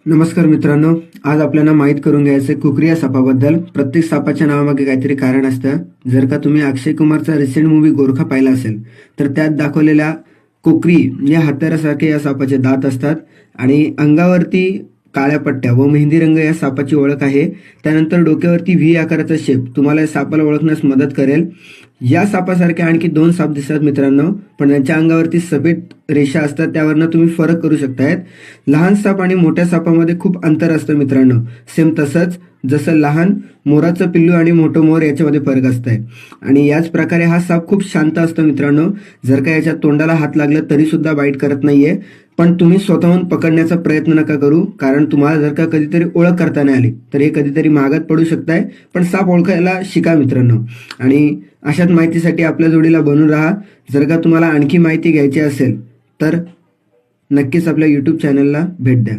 नमस्कार मित्रांनो, आज आपल्याला माहीत करून घ्यायचं आहे कुकरी या सापाबद्दल. प्रत्येक सापाच्या नावामागे काहीतरी कारण असतं. जर का तुम्ही अक्षय कुमारचा रिसेंट मूवी गोरखा पाहिला असेल तर त्यात दाखवलेल्या कोकरी या हत्यारासारखे या सापाचे दात असतात आणि अंगावरती काळ्या पट्ट्या व मेहंदी रंग या सापाची ओळख आहे. त्यानंतर डोक्यावरती व्ही आकाराचा शेप तुम्हाला या सापाला ओळखण्यास मदत करेल. या सापासारखे आणखी दोन साप दिसतात मित्रांनो, पण त्यांच्या अंगावरती सफेद रेषा असतात, त्यावरनं तुम्ही फरक करू शकतायत. लहान साप आणि मोठ्या सापामध्ये खूप अंतर असतं मित्रांनो. सेम तसंच जसं लहान मोराचं पिल्लू आणि मोठं मोर याच्यामध्ये फरक असतंय. आणि याच प्रकारे हा साप खूप शांत असतो मित्रांनो. जर का याच्या तोंडाला हात लागला तरी सुद्धा बाईट करत नाहीये. पण तुम्ही स्वतःहून पकडण्याचा प्रयत्न नका करू, कारण तुम्हाला जर का कधीतरी ओळख करता नाही आली तर हे कधीतरी महागात पडू शकताय. पण साप ओळखायला शिका मित्रांनो. आणि अशाच माहितीसाठी आपल्या जोडीला बनून राहा. जर का तुम्हाला आणखी माहिती घ्यायची असेल तर नक्कीच आपल्या यूट्यूब चॅनलला भेट द्या.